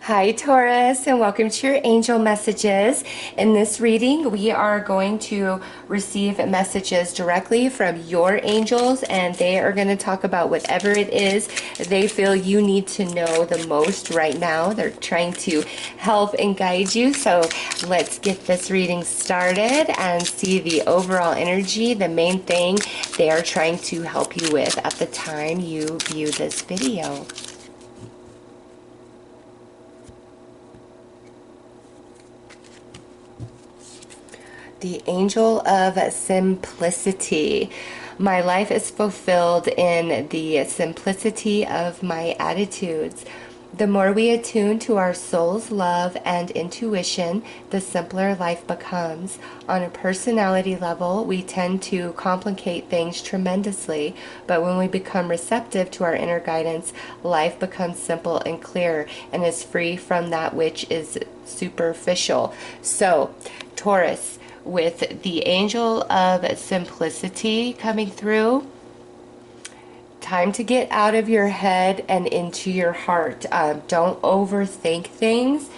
Hi Taurus, and welcome to your angel messages. In this reading, we are going to receive messages directly from your angels, and they are going to talk about whatever it is they feel you need to know the most right now. They're trying to help and guide you. So let's get this reading started and see the overall energy, the main thing they are trying to help you with at the time you view this video. The angel of simplicity. My life is fulfilled in the simplicity of my attitudes. The more we attune to our soul's love and intuition, the simpler life becomes. On a personality level, we tend to complicate things tremendously, but when we become receptive to our inner guidance, life becomes simple and clear and is free from that which is superficial. So, Taurus, with the angel of simplicity coming through, time to get out of your head and into your heart. Don't overthink things.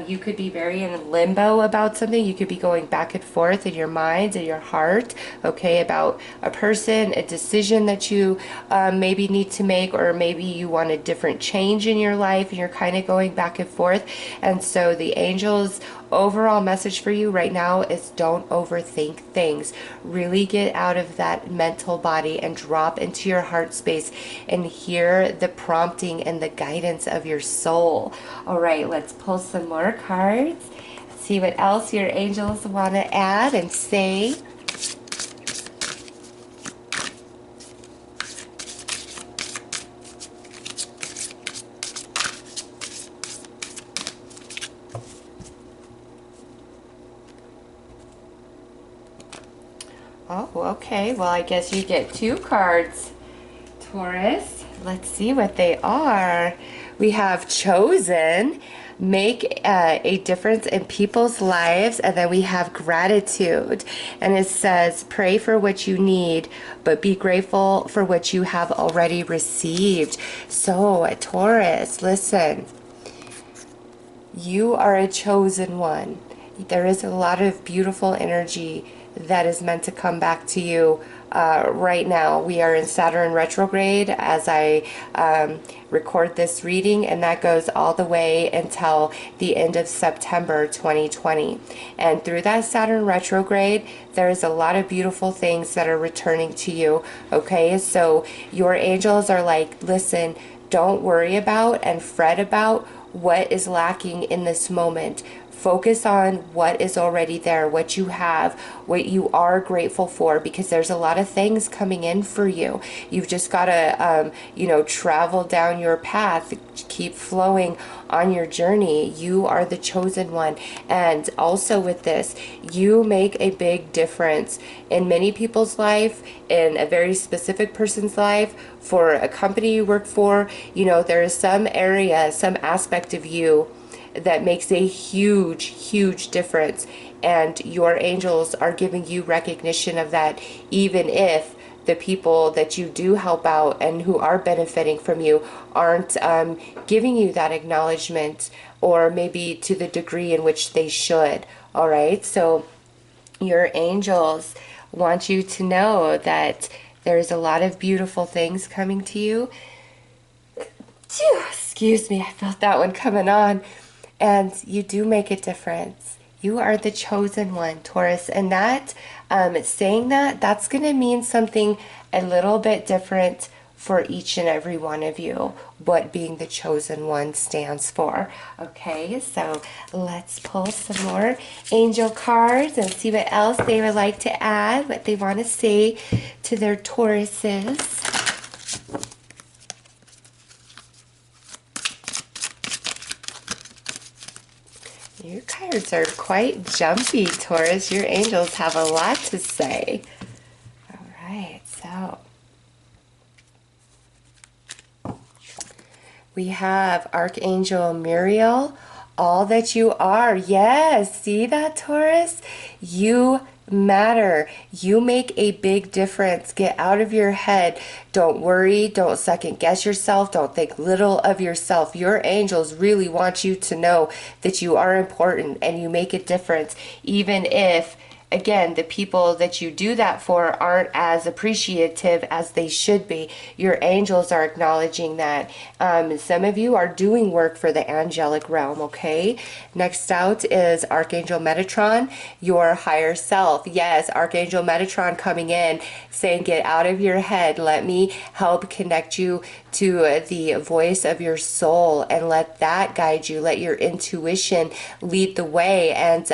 You could be very in limbo about something. You could be going back and forth in your mind and your heart, okay, about a person, a decision that you maybe need to make, or maybe you want a different change in your life and you're kind of going back and forth. And so the angels overall message for you right now is don't overthink things. Really get out of that mental body and drop into your heart space and hear the prompting and the guidance of your soul. All right, let's pull some more cards. See what else your angels want to add and say. Oh, okay. Well, I guess you get two cards, Taurus. Let's see what they are. We have chosen, make a difference in people's lives, and then we have gratitude. And it says, pray for what you need, but be grateful for what you have already received. So, Taurus, listen, you are a chosen one. There is a lot of beautiful energy that is meant to come back to you right now. We are in Saturn retrograde as I record this reading, and that goes all the way until the end of September 2020. And through that Saturn retrograde, there's a lot of beautiful things that are returning to you. Okay, so your angels are like, listen, don't worry about and fret about what is lacking in this moment. Focus on what is already there, what you have, what you are grateful for, because there's a lot of things coming in for you. You've just got to, travel down your path, keep flowing on your journey. You are the chosen one. And also with this, you make a big difference in many people's life, in a very specific person's life, for a company you work for. There is some area, some aspect of you that makes a huge, huge difference. And your angels are giving you recognition of that, even if the people that you do help out and who are benefiting from you aren't giving you that acknowledgement, or maybe to the degree in which they should. All right, so your angels want you to know that there's a lot of beautiful things coming to you. Phew, excuse me, I felt that one coming on. And you do make a difference. You are the chosen one, Taurus. And that, saying that, that's going to mean something a little bit different for each and every one of you, what being the chosen one stands for. Okay, so let's pull some more angel cards and see what else they would like to add, what they want to say to their Tauruses. Your cards are quite jumpy, Taurus. Your angels have a lot to say. All right, so we have Archangel Muriel, all that you are. Yes, see that, Taurus? You matter. You make a big difference. Get out of your head. Don't worry. Don't second guess yourself. Don't think little of yourself. Your angels really want you to know that you are important and you make a difference, even if, again, the people that you do that for aren't as appreciative as they should be. Your angels are acknowledging that. Some of you are doing work for the angelic realm, okay? Next out is Archangel Metatron, your higher self. Yes, Archangel Metatron coming in, saying, get out of your head. Let me help connect you to the voice of your soul and let that guide you. Let your intuition lead the way. And,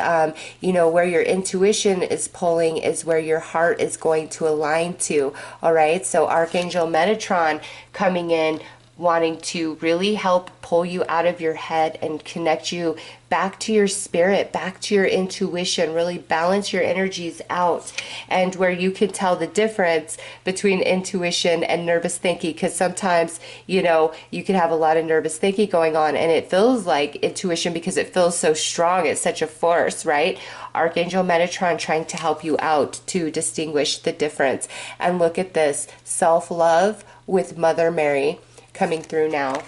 where your intuition is pulling is where your heart is going to align to. All right. So Archangel Metatron coming in, wanting to really help pull you out of your head and connect you back to your spirit, back to your intuition, really balance your energies out, and where you can tell the difference between intuition and nervous thinking, because sometimes, you can have a lot of nervous thinking going on and it feels like intuition because it feels so strong, it's such a force, right? Archangel Metatron trying to help you out to distinguish the difference. And look at this, self-love with Mother Mary coming through now.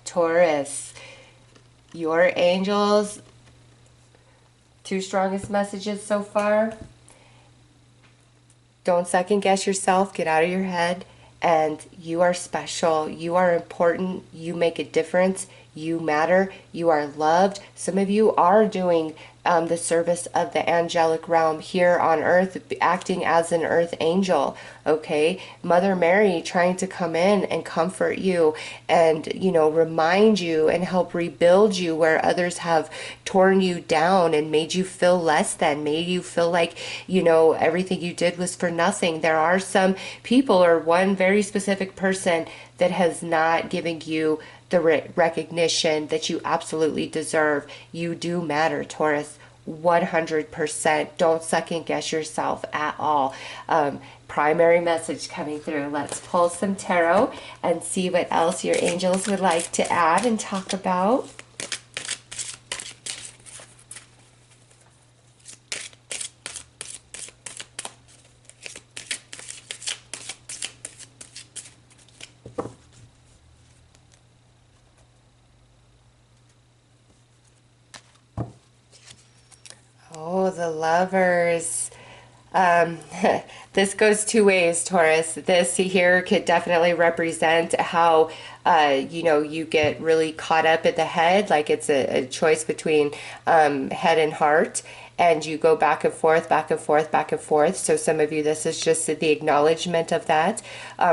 Taurus, your angels, two strongest messages so far. Don't second guess yourself. Get out of your head. And you are special. You are important. You make a difference. You matter. You are loved. Some of you are doing the service of the angelic realm here on earth, acting as an earth angel, okay? Mother Mary trying to come in and comfort you and, remind you and help rebuild you where others have torn you down and made you feel less than, made you feel like, everything you did was for nothing. There are some people, or one very specific person, that has not given you the recognition that you absolutely deserve. You do matter, Taurus. 100%. Don't second guess yourself at all. Primary message coming through. Let's pull some tarot and see what else your angels would like to add and talk about. Oh, the Lovers. This goes two ways, Taurus. This here could definitely represent how, you get really caught up at the head, like it's a choice between head and heart, and you go back and forth, back and forth, back and forth. So some of you, this is just the acknowledgement of that.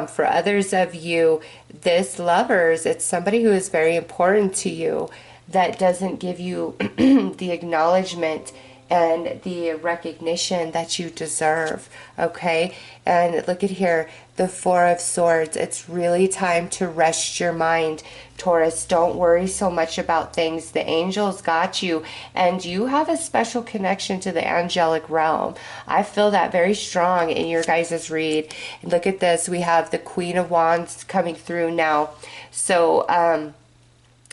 For others of you, this Lovers, it's somebody who is very important to you that doesn't give you the acknowledgement and the recognition that you deserve, okay? And look at here, the Four of Swords. It's really time to rest your mind, Taurus. Don't worry so much about things. The angels got you, and you have a special connection to the angelic realm. I feel that very strong in your guys' read. And look at this. We have the Queen of Wands coming through now. So,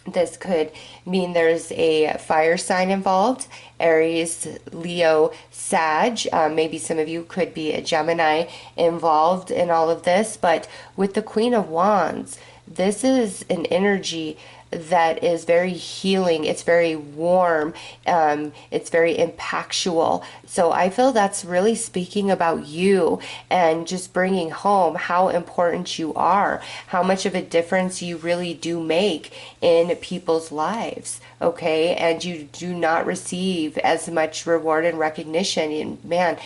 this could mean there's a fire sign involved, Aries, Leo, Sag. Maybe some of you could be a Gemini involved in all of this. But with the Queen of Wands, this is an energy that is very healing. It's very warm. It's very impactful. So I feel that's really speaking about you and just bringing home how important you are, how much of a difference you really do make in people's lives. Okay, and you do not receive as much reward and recognition. And man,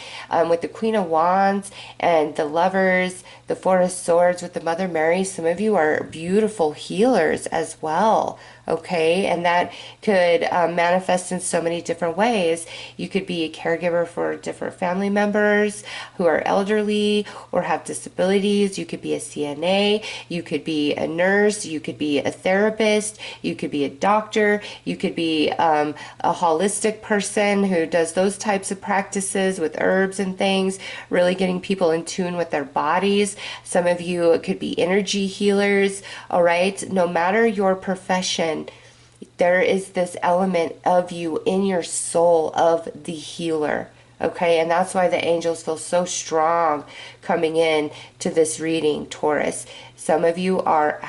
with the Queen of Wands and the Lovers, the Four of Swords with the Mother Mary, some of you are beautiful healers as well. Okay, and that could manifest in so many different ways. You could be a caregiver for different family members who are elderly or have disabilities. You could be a CNA, you could be a nurse, you could be a therapist, you could be a doctor, you could be a holistic person who does those types of practices with herbs and things, really getting people in tune with their bodies. Some of you could be energy healers, all right? No matter your profession, there is this element of you in your soul of the healer, Okay, and that's why the angels feel so strong coming in to this reading, Taurus. Some of you are,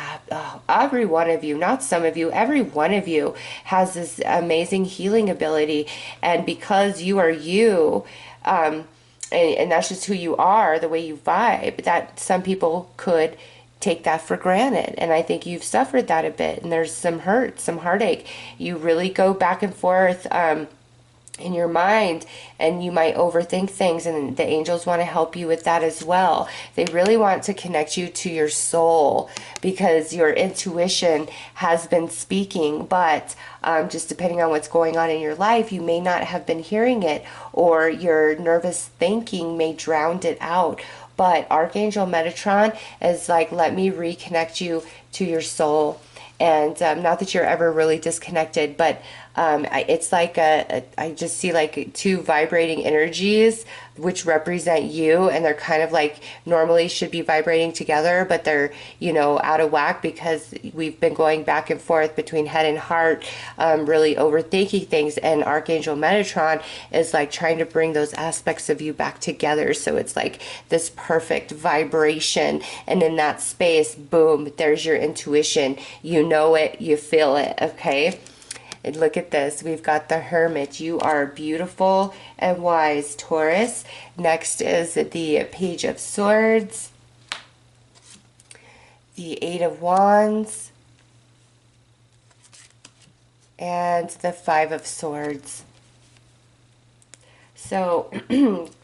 every one of you, not some of you, every one of you has this amazing healing ability. And because you are you, and that's just who you are, the way you vibe, that some people could take that for granted. And I think you've suffered that a bit. And there's some hurt, some heartache. You really go back and forth. In your mind, and you might overthink things, and the angels want to help you with that as well. They really want to connect you to your soul, because your intuition has been speaking, but just depending on what's going on in your life, you may not have been hearing it, or your nervous thinking may drown it out. But Archangel Metatron is like, let me reconnect you to your soul. And not that you're ever really disconnected, but it's like I just see like two vibrating energies which represent you, and they're kind of like normally should be vibrating together, but they're, you know, out of whack because we've been going back and forth between head and heart, really overthinking things. And Archangel Metatron is like trying to bring those aspects of you back together, so it's like this perfect vibration. And in that space, boom, there's your intuition. You know it, you feel it. Okay. And look at this. We've got the Hermit. You are beautiful and wise, Taurus. Next is the Page of Swords, the Eight of Wands, and the Five of Swords. So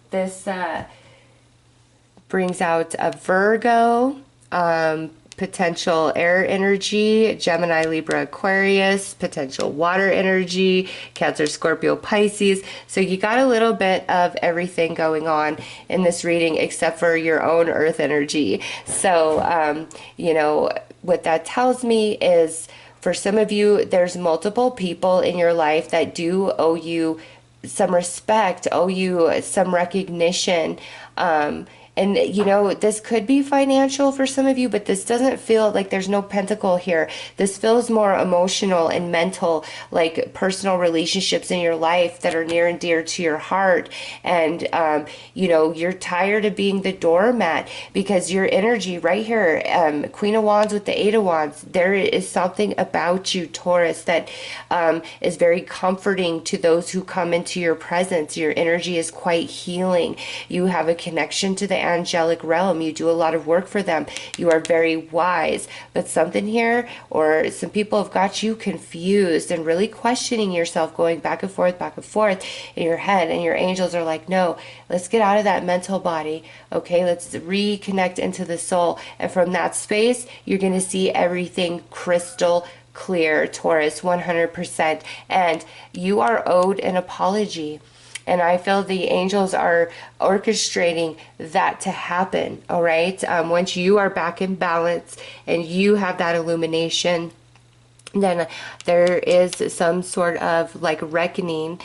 this brings out a Virgo, potential air energy, Gemini, Libra, Aquarius, potential water energy, Cancer, Scorpio, Pisces. So you got a little bit of everything going on in this reading except for your own earth energy. So, you know, what that tells me is for some of you, there's multiple people in your life that do owe you some respect, owe you some recognition. And, you know, this could be financial for some of you, but this doesn't feel like there's no pentacle here. This feels more emotional and mental, like personal relationships in your life that are near and dear to your heart. And, you know, you're tired of being the doormat because your energy right here, Queen of Wands with the Eight of Wands, there is something about you, Taurus, that is very comforting to those who come into your presence. Your energy is quite healing. You have a connection to the angelic realm. You do a lot of work for them. You are very wise. But something here, or some people have got you confused and really questioning yourself, going back and forth in your head. And your angels are like, no, let's get out of that mental body. Okay, let's reconnect into the soul. And from that space, you're going to see everything crystal clear, Taurus, 100%. And you are owed an apology. And I feel the angels are orchestrating that to happen, all right? Once you are back in balance and you have that illumination, then there is some sort of like reckoning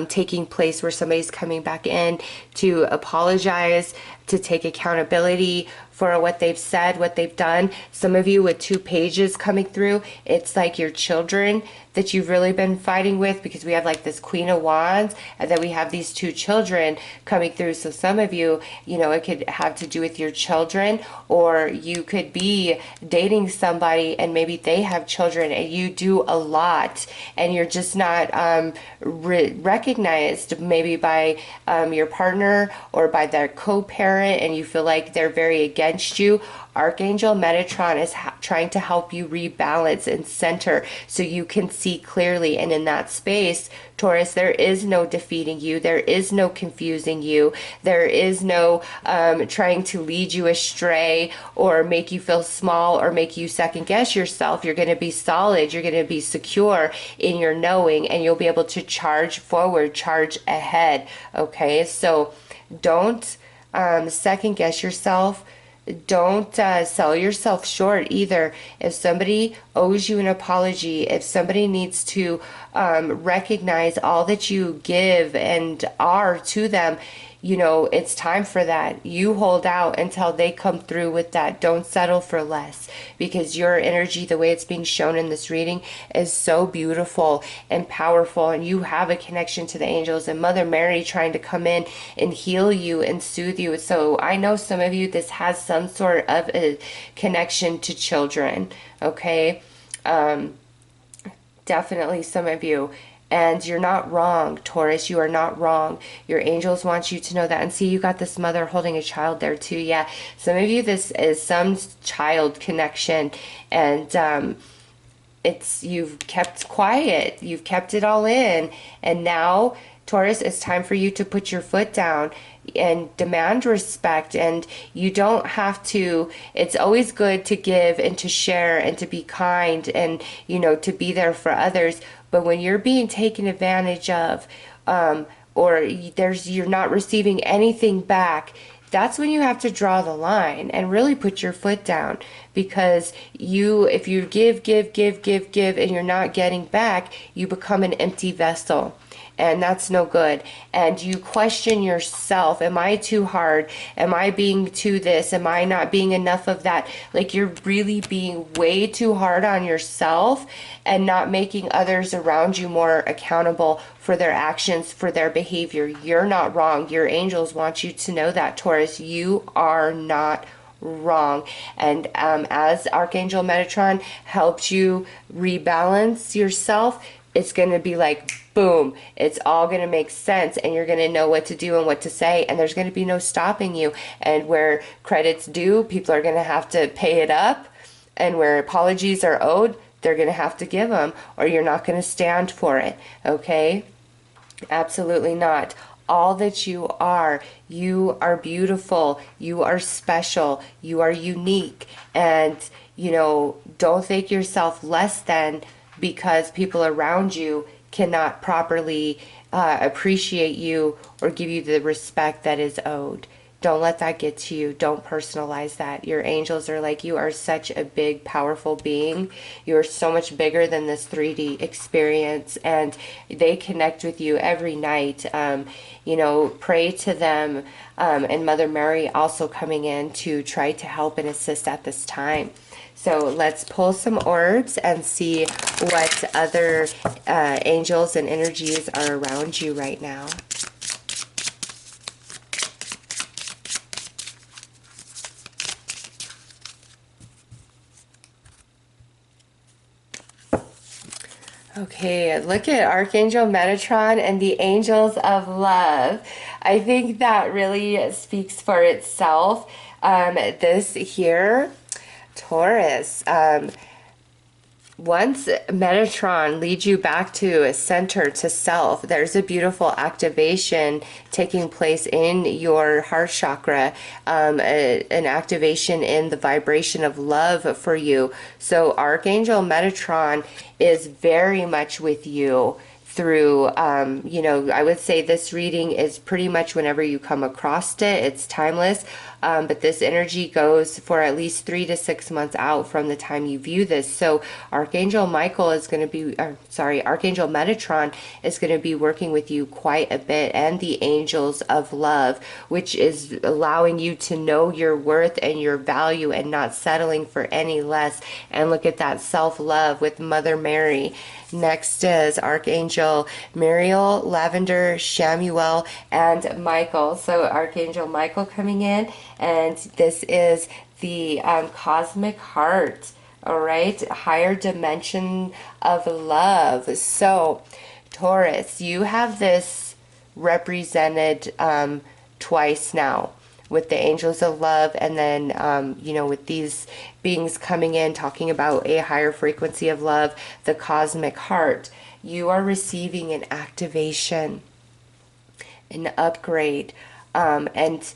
taking place where somebody's coming back in to apologize, to take accountability for what they've said, what they've done. Some of you with 2 pages coming through, it's like your children that you've really been fighting with, because we have like this Queen of Wands and then we have these 2 children coming through. So some of you, you know, it could have to do with your children, or you could be dating somebody and maybe they have children and you do a lot and you're just not recognized maybe by your partner or by their co-parent, and you feel like they're very against you. Archangel Metatron is trying to help you rebalance and center so you can see clearly. And in that space, Taurus, there is no defeating you. There is no confusing you. There is no trying to lead you astray or make you feel small or make you second guess yourself. You're going to be solid. You're going to be secure in your knowing, and you'll be able to charge forward, charge ahead. Okay, so don't second guess yourself. Don't sell yourself short either. If somebody owes you an apology, if somebody needs to recognize all that you give and are to them, you know, it's time for that. You hold out until they come through with that. Don't settle for less, because your energy, the way it's being shown in this reading, is so beautiful and powerful, and you have a connection to the angels and Mother Mary trying to come in and heal you and soothe you. So I know some of you, this has some sort of a connection to children, okay? Definitely some of you. And you're not wrong, Taurus. You are not wrong. Your angels want you to know that. And see, you got this mother holding a child there too. Yeah, some of you, this is some child connection. And it's, you've kept quiet. You've kept it all in. And now, Taurus, it's time for you to put your foot down and demand respect. And you don't have to, it's always good to give and to share and to be kind and, you know, to be there for others. But when you're being taken advantage of, or you're not receiving anything back, that's when you have to draw the line and really put your foot down. Because if you give, and you're not getting back, you become an empty vessel. And that's no good. And you question yourself. Am I too hard? Am I being too this? Am I not being enough of that? Like, you're really being way too hard on yourself and not making others around you more accountable for their actions, for their behavior. You're not wrong. Your angels want you to know that, Taurus. You are not wrong. And as Archangel Metatron helps you rebalance yourself, it's going to be like, boom, it's all going to make sense, and you're going to know what to do and what to say, and there's going to be no stopping you. And where credit's due, people are going to have to pay it up, and where apologies are owed, they're going to have to give them, or you're not going to stand for it, okay? Absolutely not. All that you are beautiful, you are special, you are unique, and, you know, don't think yourself less than because people around you cannot properly appreciate you or give you the respect that is owed. Don't let that get to you. Don't personalize that. Your angels are like, you are such a big, powerful being. You are so much bigger than this 3D experience, and they connect with you every night. You know, pray to them, and Mother Mary also coming in to try to help and assist at this time. So let's pull some orbs and see what other angels and energies are around you right now. Okay, look at Archangel Metatron and the Angels of Love. I think that really speaks for itself. This here, Taurus, once Metatron leads you back to a center, to self, there's a beautiful activation taking place in your heart chakra, an activation in the vibration of love for you. So Archangel Metatron is very much with you through, you know, I would say this reading is pretty much whenever you come across it, it's timeless. But this energy goes for at least 3 to 6 months out from the time you view this. So Archangel Michael is going to be, Archangel Metatron is going to be working with you quite a bit, and the Angels of Love, which is allowing you to know your worth and your value and not settling for any less. And look at that self-love with Mother Mary. Next is Archangel Muriel, Lavender, Shamuel, and Michael. So Archangel Michael coming in, and this is the cosmic heart, all right? Higher dimension of love. So Taurus, you have this represented twice now, with the Angels of Love, and then, you know, with these beings coming in, talking about a higher frequency of love, the cosmic heart. You are receiving an activation, an upgrade, and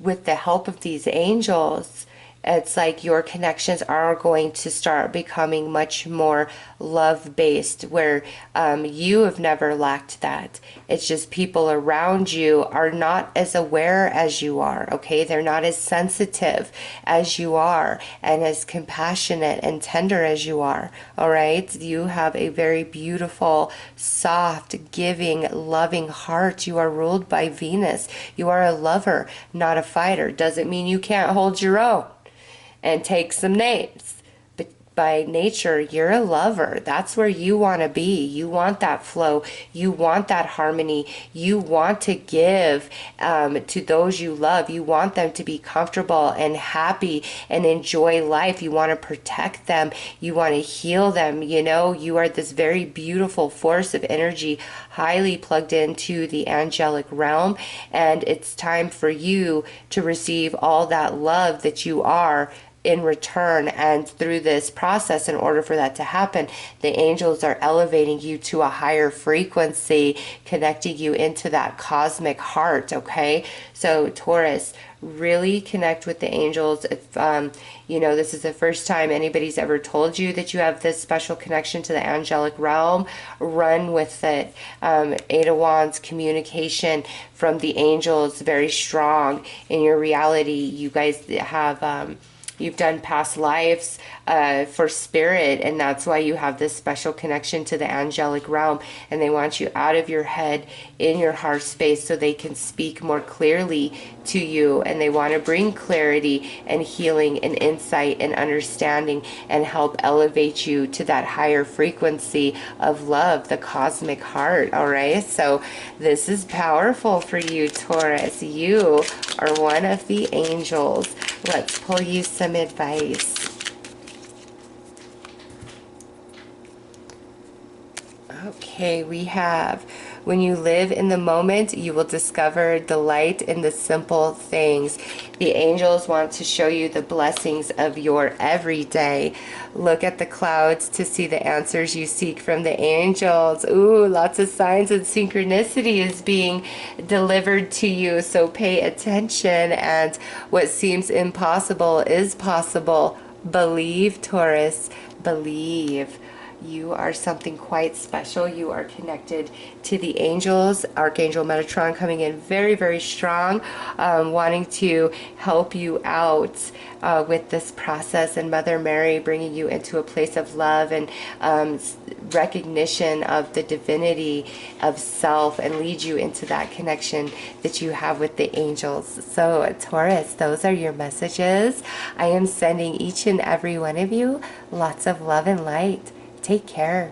with the help of these angels, It's like your connections are going to start becoming much more love-based, where you have never lacked that. It's just people around you are not as aware as you are, okay? They're not as sensitive as you are and as compassionate and tender as you are, all right? You have a very beautiful, soft, giving, loving heart. You are ruled by Venus. You are a lover, not a fighter. Doesn't mean you can't hold your own and take some names. But by nature, you're a lover. That's where you want to be. You want that flow. You want that harmony. You want to give to those you love. You want them to be comfortable and happy and enjoy life. You want to protect them. You want to heal them. You know, you are this very beautiful force of energy, highly plugged into the angelic realm. And it's time for you to receive all that love that you are in return. And through this process, in order for that to happen, the angels are elevating you to a higher frequency, connecting you into that cosmic heart. Okay, so Taurus, really connect with the angels. If you know, this is the first time anybody's ever told you that you have this special connection to the angelic realm, run with it. Eight of Wands, communication from the angels, very strong in your reality. You guys have you've done past lives for spirit, and that's why you have this special connection to the angelic realm. And they want you out of your head, in your heart space, so they can speak more clearly to you. And they want to bring clarity and healing and insight and understanding and help elevate you to that higher frequency of love, the cosmic heart. All right, so this is powerful for you, Taurus. You are one of the angels. Let's pull you some advice. Okay, we have, when you live in the moment, you will discover delight in the simple things. The angels want to show you the blessings of your everyday. Look at the clouds to see the answers you seek from the angels. Ooh, lots of signs and synchronicity is being delivered to you, so pay attention. And what seems impossible is possible. Believe, Taurus, believe. You are something quite special. You are connected to the angels. Archangel Metatron coming in very, very strong, wanting to help you out with this process, and Mother Mary bringing you into a place of love and recognition of the divinity of self, and lead you into that connection that you have with the angels. So Taurus, those are your messages. I am sending each and every one of you lots of love and light. Take care.